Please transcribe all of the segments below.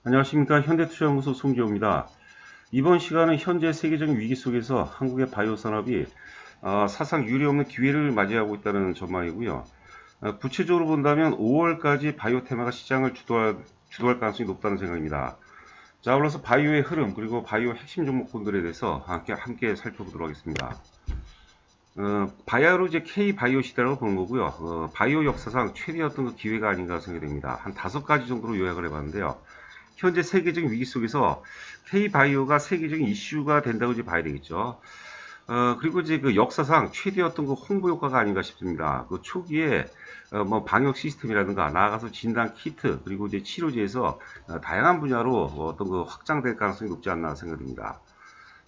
안녕하십니까. 현대투자연구소 송지호입니다. 이번 시간은 현재 세계적인 위기 속에서 한국의 바이오 산업이 사상 유례없는 기회를 맞이하고 있다는 전망이고요. 구체적으로 본다면 5월까지 바이오 테마가 시장을 주도할 가능성이 높다는 생각입니다. 자, 올라서 바이오의 흐름 그리고 바이오 핵심 종목군들에 대해서 함께 살펴보도록 하겠습니다. 바이오로 이제 K 바이오 시대라고 보는 거고요. 바이오 역사상 최대였던 그 기회가 아닌가 생각이 됩니다. 한 5가지 정도로 요약을 해봤는데요. 현재 세계적인 위기 속에서 K-바이오가 세계적인 이슈가 된다고 이제 봐야 되겠죠. 그리고 이제 그 역사상 최대였던 그 홍보 효과가 아닌가 싶습니다. 그 초기에 뭐 방역 시스템이라든가 나아가서 진단 키트 그리고 이제 치료제에서 다양한 분야로 어떤 그 확장될 가능성이 높지 않나 생각됩니다.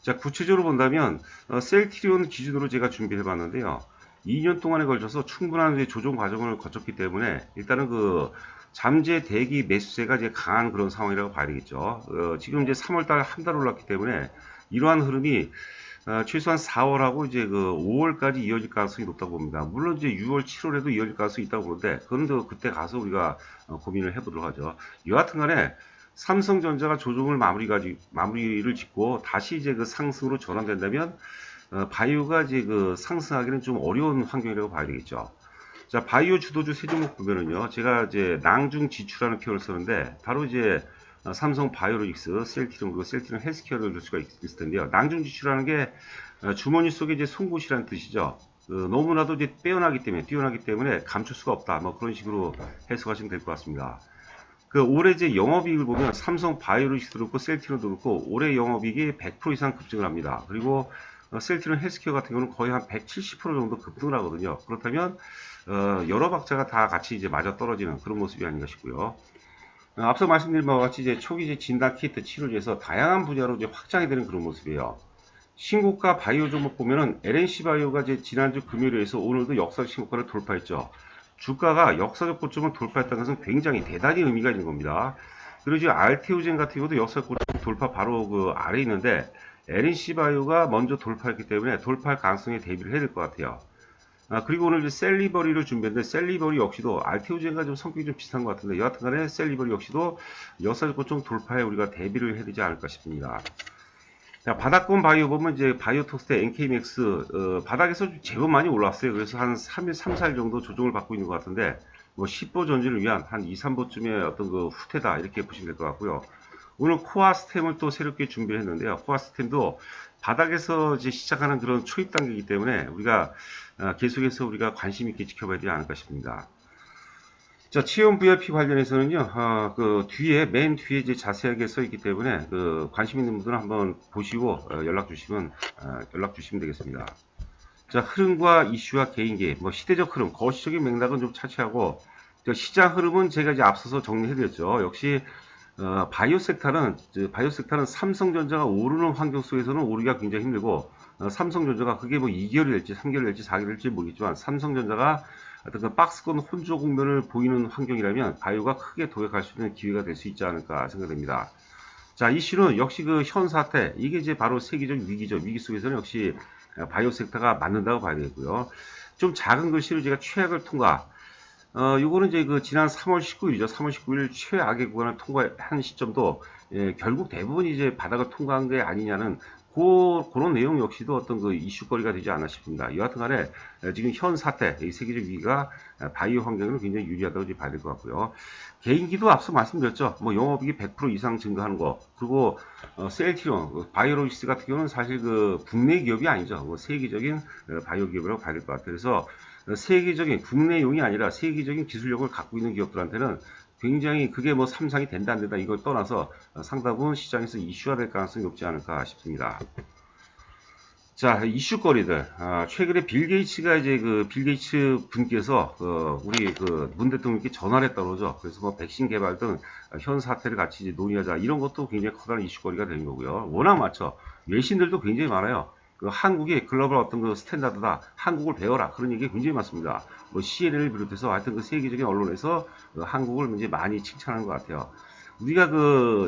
자, 구체적으로 본다면 셀트리온 기준으로 제가 준비해 봤는데요. 2년 동안에 걸쳐서 충분한 조정 과정을 거쳤기 때문에 일단은 그 잠재 대기 매수세가 이제 강한 그런 상황이라고 봐야 되겠죠. 지금 이제 3월달 한 달 올랐기 때문에 이러한 흐름이 최소한 4월하고 이제 그 5월까지 이어질 가능성이 높다고 봅니다. 물론 이제 6월, 7월에도 이어질 가능성이 있다고 보는데 그건 그때 가서 우리가 고민을 해보도록 하죠. 여하튼간에 삼성전자가 조정을 마무리를 짓고 다시 이제 그 상승으로 전환된다면 바이오가 이제 그 상승하기는 좀 어려운 환경이라고 봐야 되겠죠. 자, 바이오 주도주 세 종목 보면은요, 제가 이제 낭중 지출하는 키워드를 쓰는데, 바로 이제 삼성 바이오로직스, 셀트리온, 그리고 셀트리온 헬스케어를 줄 수가 있을 텐데요. 낭중 지출하는 게 주머니 속에 이제 송곳이라는 뜻이죠. 너무나도 이제 뛰어나기 때문에 감출 수가 없다. 뭐 그런 식으로 해석하시면 될 것 같습니다. 그 올해 이제 영업이익을 보면 삼성 바이오로직스도 그렇고 셀트리온도 그렇고 올해 영업이익이 100% 이상 급증을 합니다. 그리고 셀트리온 헬스케어 같은 경우는 거의 한 170% 정도 급등을 하거든요. 그렇다면 여러 박자가 다 같이 이제 맞아 떨어지는 그런 모습이 아닌가 싶고요. 앞서 말씀드린 바와 같이 이제 초기 이제 진단 키트 치료제에서 다양한 분야로 이제 확장이 되는 그런 모습이에요. 신고가 바이오 종목 보면은 LNC 바이오가 이제 지난주 금요일에 해서 오늘도 역사적 신고가를 돌파했죠. 주가가 역사적 고점을 돌파했다는 것은 굉장히 대단히 의미가 있는 겁니다. 그리고 지금 알테오젠 같은 경우도 역사적 고점 돌파 바로 그 아래에 있는데 LNC 바이오가 먼저 돌파했기 때문에 돌파할 가능성에 대비를 해야 될 것 같아요. 그리고 오늘 이제 셀리버리를 준비했는데 셀리버리 역시도 알테오젠과 좀 성격이 좀 비슷한 것 같은데 여하튼간에 셀리버리 역시도 역사적 고점 돌파에 우리가 대비를 해야 되지 않을까 싶습니다. 자, 바닥권 바이오 보면 이제 바이오톡스테 NK맥스 바닥에서 제법 많이 올랐어요. 그래서 한 3일, 3, 4일 정도 조정을 받고 있는 것 같은데 뭐 10보 전진을 위한 한 2, 3보쯤의 어떤 그 후퇴다 이렇게 보시면 될 것 같고요. 오늘 코아 스템을 또 새롭게 준비를 했는데요. 코아 스템도 바닥에서 이제 시작하는 그런 초입 단계이기 때문에 우리가 계속해서 우리가 관심 있게 지켜봐야 되지 않을까 싶습니다. 자, 치용 VIP 관련해서는요, 맨 뒤에 이제 자세하게 써 있기 때문에, 관심 있는 분들은 한번 보시고, 연락 주시면 되겠습니다. 자, 흐름과 이슈와 개인기, 뭐, 시대적 흐름, 거시적인 맥락은 좀 차치하고, 시장 흐름은 제가 이제 앞서서 정리해드렸죠. 역시, 바이오 섹터는 삼성전자가 오르는 환경 속에서는 오르기가 굉장히 힘들고, 삼성전자가 그게 뭐 2개월이 될지 3개월이 될지 4개월이 될지 모르겠지만, 삼성전자가 어떤 그 박스권 혼조 국면을 보이는 환경이라면 바이오가 크게 도약할 수 있는 기회가 될 수 있지 않을까 생각됩니다. 자, 이슈는 역시 그 현 사태, 이게 이제 바로 세계적 위기죠. 위기 속에서는 역시 바이오 섹터가 맞는다고 봐야 되고요. 좀 작은 글씨로 제가 최악을 통과. 요거는 이제 그 지난 3월 19일이죠. 3월 19일 최악의 구간을 통과한 시점도 결국 대부분 이제 바닥을 통과한 게 아니냐는 그런 내용 역시도 어떤 그 이슈거리가 되지 않나 싶습니다. 여하튼 간에 지금 현 사태, 이 세계적 위기가 바이오 환경에는 굉장히 유리하다고 봐야 될 것 같고요. 개인기도 앞서 말씀드렸죠. 뭐 영업이익이 100% 이상 증가하는 거, 그리고 셀트리온, 바이오로직스 같은 경우는 사실 그 국내 기업이 아니죠. 뭐 세계적인 바이오 기업이라고 봐야 될 것 같아요. 그래서 세계적인 국내용이 아니라 세계적인 기술력을 갖고 있는 기업들한테는 굉장히 그게 뭐 삼상이 된다 안 된다 이걸 떠나서 상당분 시장에서 이슈화 될 가능성이 높지 않을까 싶습니다. 자, 이슈거리들. 최근에 빌 게이츠가 이제 빌 게이츠 분께서 우리 문 대통령께 전화를 했다고 그러죠. 그래서 뭐 백신 개발 등 현 사태를 같이 이제 논의하자. 이런 것도 굉장히 커다란 이슈거리가 되는 거고요. 워낙 많죠. 외신들도 굉장히 많아요. 한국이 글로벌 어떤 그 스탠다드다. 한국을 배워라. 그런 얘기가 굉장히 많습니다. 뭐 CNN을 비롯해서 하여튼 그 세계적인 언론에서 한국을 이제 많이 칭찬하는 것 같아요. 우리가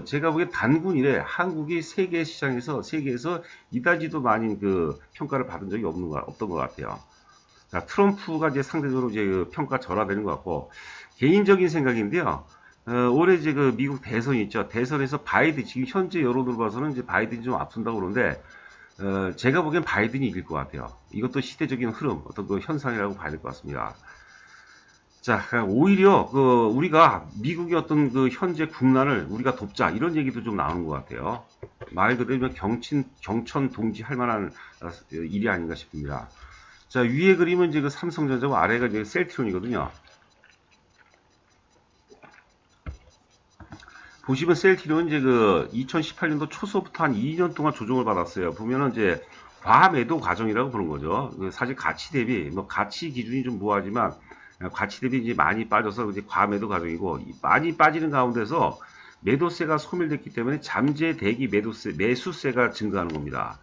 제가 보기에 단군 이래 한국이 세계 시장에서 세계에서 이다지도 많이 평가를 받은 적이 없던 것 같아요. 자, 트럼프가 이제 상대적으로 이제 평가 절하되는 것 같고 개인적인 생각인데요. 올해 이제 그 미국 대선이 있죠. 대선에서 바이든, 지금 현재 여론으로 봐서는 이제 바이든이 좀 앞선다고 그러는데, 제가 보기엔 바이든이 이길 것 같아요. 이것도 시대적인 흐름, 어떤 그 현상이라고 봐야 될 것 같습니다. 자, 오히려 그 우리가 미국의 어떤 그 현재 국난을 우리가 돕자 이런 얘기도 좀 나오는 것 같아요. 말 그대로 경천 동지할 만한 일이 아닌가 싶습니다. 자, 위에 그림은 이제 그 삼성전자고 아래가 이제 셀트리온이거든요. 보시면 셀트리온 이제 그 2018년도 초서부터 한 2년 동안 조정을 받았어요. 보면은 이제 과매도 과정이라고 부르는 거죠. 사실 가치 대비 뭐 가치 기준이 좀 모호하지만 가치 대비 이제 많이 빠져서 이제 과매도 과정이고, 많이 빠지는 가운데서 매도세가 소멸됐기 때문에 잠재 대기 매수세가 증가하는 겁니다.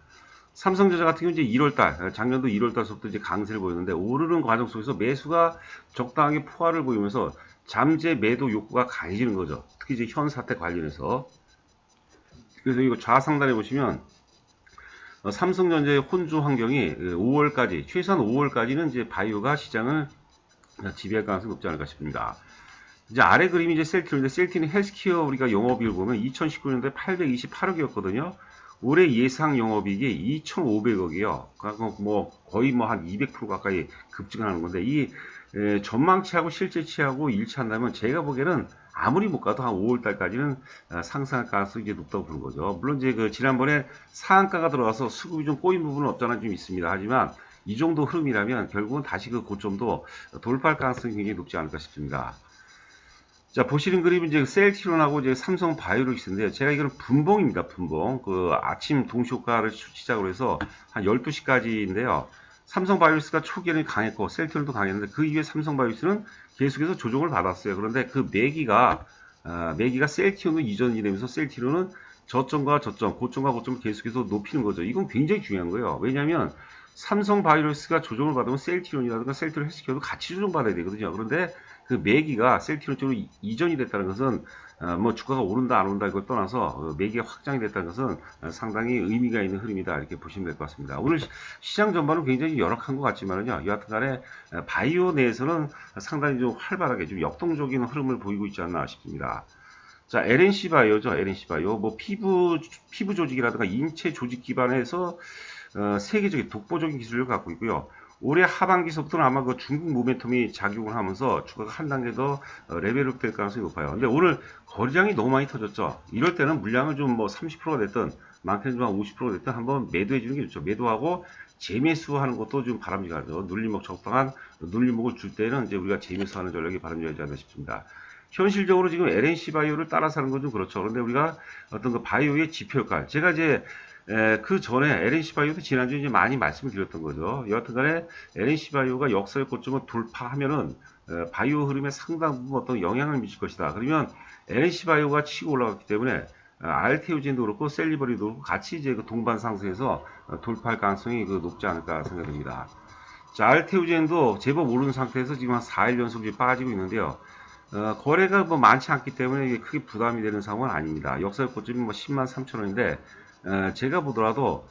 삼성전자 같은 경우는 이제 1월달, 작년도 1월달부터 이제 강세를 보였는데, 오르는 과정 속에서 매수가 적당하게 포화를 보이면서 잠재 매도 욕구가 강해지는 거죠. 특히 이제 현 사태 관련해서. 그래서 이거 좌상단에 보시면 삼성전자의 혼조 환경이 5월까지, 최소한 5월까지는 이제 바이오가 시장을 지배할 가능성이 높지 않을까 싶습니다. 이제 아래 그림이 이제 셀트리온인데, 셀트리온 헬스케어 우리가 영업이익을 보면 2019년도에 828억이었거든요. 올해 예상 영업이익이 2,500억이요. 그러니까 뭐 거의 뭐 한 200% 가까이 급증하는 건데, 이 전망치하고 실제치하고 일치한다면 제가 보기에는 아무리 못 가도 한 5월 달까지는 상승할 가능성이 이제 높다고 보는 거죠. 물론 이제 그 지난번에 상한가가 들어가서 수급이 좀 꼬인 부분은 없잖아 좀 있습니다. 하지만 이 정도 흐름이라면 결국은 다시 그 고점도 돌파할 가능성이 굉장히 높지 않을까 싶습니다. 자, 보시는 그림은 이제 셀트리온하고 이제 삼성 바이오로직스인데, 제가 이거는 분봉입니다. 분봉. 그 아침 동시효과를 시작으로 해서 한 12시까지인데요. 삼성 바이오로직스가 초기에는 강했고 셀트리온도 강했는데, 그 이후에 삼성 바이오로직스는 계속해서 조정을 받았어요. 그런데 그 매기가 셀트리온으로 이전이 되면서 셀트리온은 저점과 저점, 고점과 고점을 계속해서 높이는 거죠. 이건 굉장히 중요한 거예요. 왜냐하면 삼성 바이오로직스가 조정을 받으면 셀트리온이라든가 셀트리온 헬스케어도 같이 조정받아야 되거든요. 그런데 그 매기가 셀트리온 쪽으로 이전이 됐다는 것은 뭐 주가가 오른다 안 오른다 이걸 떠나서 매기가 확장이 됐다는 것은 상당히 의미가 있는 흐름이다, 이렇게 보시면 될 것 같습니다. 오늘 시장 전반은 굉장히 열악한 것 같지만요, 여하튼 간에 바이오 내에서는 상당히 좀 활발하게 좀 역동적인 흐름을 보이고 있지 않나 싶습니다. 자, LNC 바이오죠. LNC 바이오 뭐 피부 조직이라든가 인체 조직 기반에서 세계적인 독보적인 기술을 갖고 있고요. 올해 하반기서부터는 아마 그 중국 모멘텀이 작용을 하면서 주가가 한 단계 더 레벨업 될 가능성이 높아요. 근데 오늘 거래량이 너무 많이 터졌죠. 이럴 때는 물량을 좀 뭐 30%가 됐든 많게는 좀 한 50%가 됐든 한번 매도해 주는 게 좋죠. 매도하고 재매수하는 것도 좀 바람직하죠. 적당한 눌림목을 줄 때는 이제 우리가 재매수하는 전략이 바람직하지 않나 싶습니다. 현실적으로 지금 LNC 바이오를 따라서 하는 건 좀 그렇죠. 그런데 우리가 어떤 그 바이오의 지표효과, 제가 이제 그 전에 LNC 바이오도 지난주에 이제 많이 말씀을 드렸던 거죠. 여하튼 간에 LNC 바이오가 역사의 고점을 돌파하면은 바이오 흐름에 상당 부분 어떤 영향을 미칠 것이다. 그러면 LNC 바이오가 치고 올라갔기 때문에 알테오젠도 그렇고 셀리버리도 그렇고 같이 이제 그 동반 상승해서 돌파할 가능성이 높지 않을까 생각됩니다. 자, 알테오젠도 제법 오른 상태에서 지금 한 4일 연속 빠지고 있는데요. 거래가 뭐 많지 않기 때문에 이게 크게 부담이 되는 상황은 아닙니다. 역사의 고점이 뭐 10만 3천 원인데, 제가 보더라도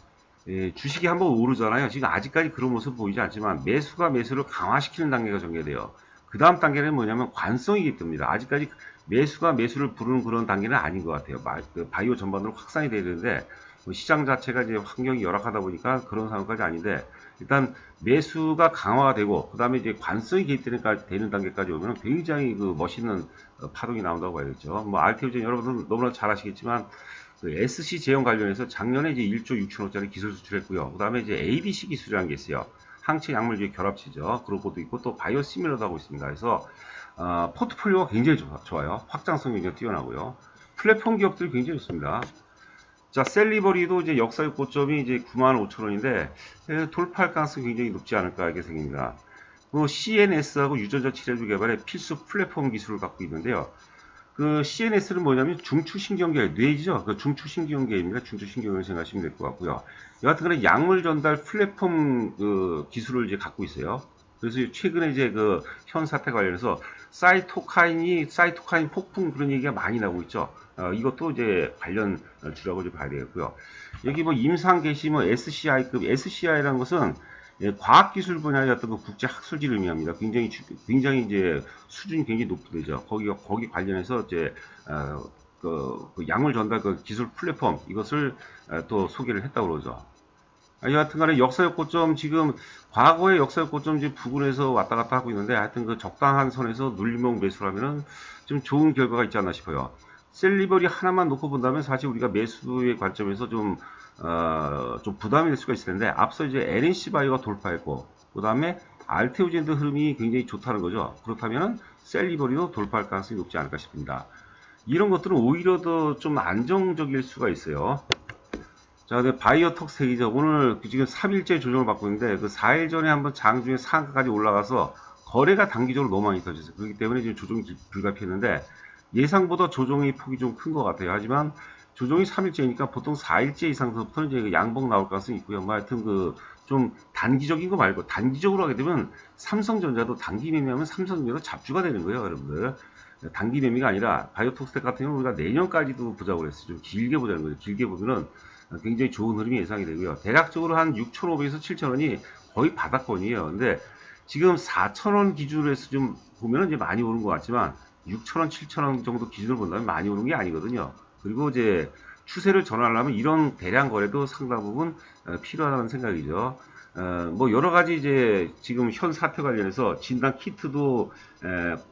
주식이 한번 오르잖아요. 지금 아직까지 그런 모습 보이지 않지만 매수가 매수를 강화시키는 단계가 전개돼요. 그 다음 단계는 뭐냐면 관성이기 때문에 아직까지 매수가 매수를 부르는 그런 단계는 아닌 것 같아요. 바이오 전반으로 확산이 돼야 되는데 시장 자체가 이제 환경이 열악하다 보니까 그런 상황까지 아닌데, 일단 매수가 강화가 되고 그 다음에 이제 관성이 개입되는 단계까지 오면 굉장히 그 멋있는 파동이 나온다고 봐야겠죠. 뭐 알테오젠 여러분들 너무나 잘 아시겠지만 그 SC 제형 관련해서 작년에 이제 1조 6천억짜리 기술 수출했고요. 그 다음에 이제 ABC 기술이라는 게 있어요. 항체 약물주의 결합체죠. 그런 것도 있고 또 바이오 시밀러도 하고 있습니다. 그래서 포트폴리오가 굉장히 좋아요. 확장성이 굉장히 뛰어나고요. 플랫폼 기업들이 굉장히 좋습니다. 자, 셀리버리도 이제 역사의 고점이 이제 95,000원인데 돌파할 가능성이 굉장히 높지 않을까 이렇게 생깁니다. 그 CNS하고 유전자 치료제 개발에 필수 플랫폼 기술을 갖고 있는데요. 그 CNS는 뭐냐면 중추신경계, 뇌죠. 그 중추신경계입니다. 중추신경을 생각하시면 될 것 같고요. 여하튼 간에 약물 전달 플랫폼 그 기술을 이제 갖고 있어요. 그래서 최근에 이제 그 현 사태 관련해서 사이토카인 폭풍 그런 얘기가 많이 나오고 있죠. 이것도 이제 관련 주라고 좀 봐야 되겠고요. 여기 뭐 임상 개시 뭐 SCI급, SCI라는 것은 예, 과학기술 분야의 어떤 그 국제 학술지를 의미합니다. 굉장히 이제 수준이 굉장히 높게 되죠. 거기 관련해서 이제 그 약물 전달 그 기술 플랫폼 이것을 또 소개를 했다고 그러죠. 여하튼간에 역사적 고점 지금 과거의 역사적 고점 지금 부근에서 왔다 갔다 하고 있는데 하여튼 그 적당한 선에서 눌림목 매수라면은 좀 좋은 결과가 있지 않나 싶어요. 셀리버리 하나만 놓고 본다면 사실 우리가 매수의 관점에서 좀 부담이 될 수가 있을 텐데 앞서 이제 LNC 바이오가 돌파했고 그 다음에 알테오젠드 흐름이 굉장히 좋다는 거죠. 그렇다면 셀리버리도 돌파할 가능성이 높지 않을까 싶습니다. 이런 것들은 오히려 더 좀 안정적일 수가 있어요. 자, 근데 바이오톡 세기죠. 오늘 지금 3일째 조정을 받고 있는데 그 4일 전에 한번 장중에 상한가까지 올라가서 거래가 단기적으로 너무 많이 터졌어요. 그렇기 때문에 지금 조정이 불가피했는데 예상보다 조정의 폭이 좀 큰 것 같아요. 하지만 조정이 3일째니까 보통 4일째 이상서부터는 이제 양봉 나올 가능성이 있고요. 뭐 하여튼 그 좀 단기적인 거 말고 단기적으로 하게 되면 삼성전자도 단기 매매하면 삼성전자도 잡주가 되는 거예요, 여러분들. 단기 매매가 아니라 바이오톡스텍 같은 경우는 우리가 내년까지도 보자고 그랬어요. 좀 길게 보자는 거죠. 길게 보면은 굉장히 좋은 흐름이 예상이 되고요. 대략적으로 한 6,500에서 7,000원이 거의 바닥권이에요. 근데 지금 4,000원 기준으로 해서 좀 보면은 이제 많이 오른 것 같지만 6,000원, 7,000원 정도 기준으로 본다면 많이 오른 게 아니거든요. 그리고 이제 추세를 전환하려면 이런 대량 거래도 상당 부분 필요하다는 생각이죠. 뭐 여러 가지 이제 지금 현 사태 관련해서 진단 키트도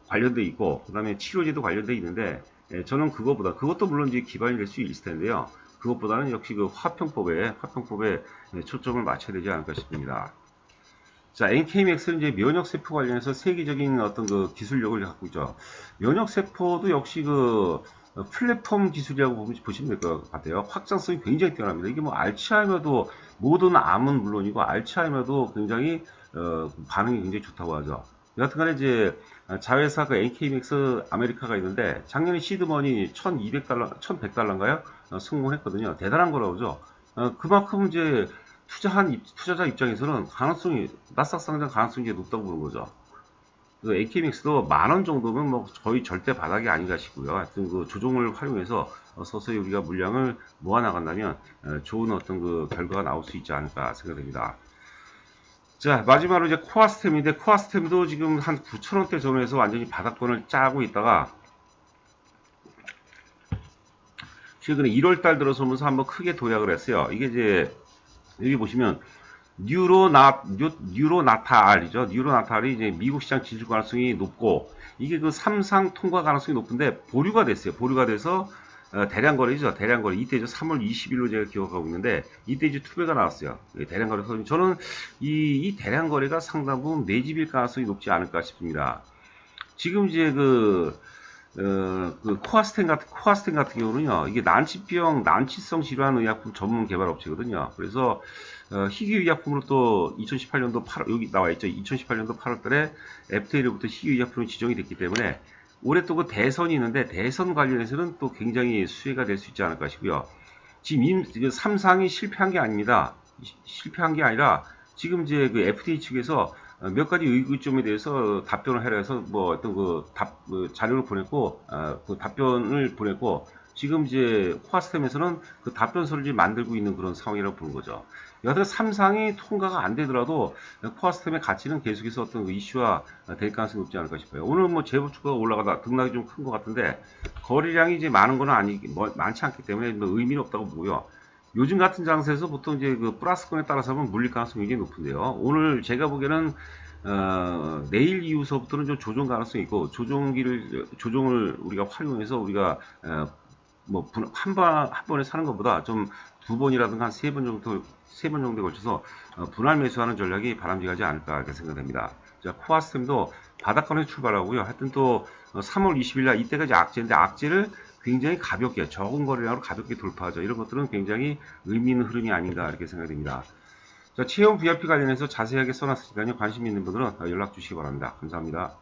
관련돼 있고 그다음에 치료제도 관련돼 있는데 저는 그것도 물론 이제 기반이 될 수 있을 텐데요. 그것보다는 역시 그 화평법에 초점을 맞춰야 되지 않을까 싶습니다. 자, NK맥스는 이제 면역세포 관련해서 세계적인 어떤 그 기술력을 갖고 있죠. 면역세포도 역시 그 플랫폼 기술이라고 보시면 될 것 같아요. 확장성이 굉장히 뛰어납니다. 이게 뭐 알츠하이머도 모든 암은 물론이고 알츠하이머도 굉장히 반응이 굉장히 좋다고 하죠. 여하튼간에 이제 자회사 그 NK맥스 아메리카가 있는데 작년에 시드머니 1,200달러, 1,100달러인가요? 성공했거든요. 대단한 거라고 그러죠. 그만큼 이제 투자자 입장에서는 나스닥 상장 가능성이 높다고 보는 거죠. 그 AKMX도 10,000원 정도면 뭐 거의 절대 바닥이 아닌가 싶고요. 하여튼 그 조정을 활용해서 서서히 우리가 물량을 모아 나간다면 좋은 어떤 그 결과가 나올 수 있지 않을까 생각됩니다. 자, 마지막으로 이제 코아스템인데 코아스템도 지금 한 9,000원대 전후에서 완전히 바닥권을 짜고 있다가 최근에 1월달 들어서면서 한번 크게 도약을 했어요. 이게 이제 여기 보시면 뉴로나탈이죠. 뉴로나탈이 이제 미국 시장 진출 가능성이 높고 이게 그 삼상 통과 가능성이 높은데 보류가 됐어요. 보류가 돼서 대량 거래죠. 대량 거래 이때 3월 20일로 제가 기억하고 있는데 이때 이제 투배가 나왔어요. 대량 거래. 저는 이 대량 거래가 상당 부분 매집일 가능성이 높지 않을까 싶습니다. 지금 이제 그 코아스텐 같은 경우는요, 이게 난치성 질환 의약품 전문 개발 업체거든요. 그래서, 희귀 의약품으로 또 2018년도 8월, 여기 나와 있죠. 2018년도 8월 달에 FDA로부터 희귀 의약품이 지정이 됐기 때문에, 올해 또 그 대선이 있는데, 대선 관련해서는 또 굉장히 수혜가 될 수 있지 않을까 싶고요. 지금 삼상이 실패한 게 아닙니다. 실패한 게 아니라, 지금 이제 그 FDA 측에서 몇 가지 의구점에 대해서 답변을 하려 해서 뭐 어떤 자료를 보냈고 그 답변을 보냈고 지금 이제 코아스템에서는 그 답변서를 이제 만들고 있는 그런 상황이라고 보는 거죠. 여하튼 삼상이 통과가 안 되더라도 코아스템의 가치는 계속해서 어떤 그 이슈화 될 가능성이 높지 않을까 싶어요. 오늘 뭐 재무주가가 올라가다 등락이 좀 큰 것 같은데 거래량이 이제 많은 건 많지 않기 때문에 뭐 의미는 없다고 보고요. 요즘 같은 장세에서 보통 이제 그 플러스권에 따라서 하면 물릴 가능성이 굉장히 높은데요. 오늘 제가 보기에는 내일 이후서부터는 좀 조정 가능성이 있고 조정을 우리가 활용해서 우리가 뭐 한 번에 사는 것보다 좀 두 번이라든가 한 세 번 정도에 걸쳐서 분할 매수하는 전략이 바람직하지 않을까 이렇게 생각됩니다. 자, 코아스템도 바닥권에서 출발하고요. 하여튼 또 3월 20일 날 이때까지 악재인데 악재를 굉장히 가볍게 적은 거래량으로 가볍게 돌파하죠. 이런 것들은 굉장히 의미 있는 흐름이 아닌가 이렇게 생각됩니다. 자, 채용 VIP 관련해서 자세하게 써놨으니까요. 관심 있는 분들은 연락 주시기 바랍니다. 감사합니다.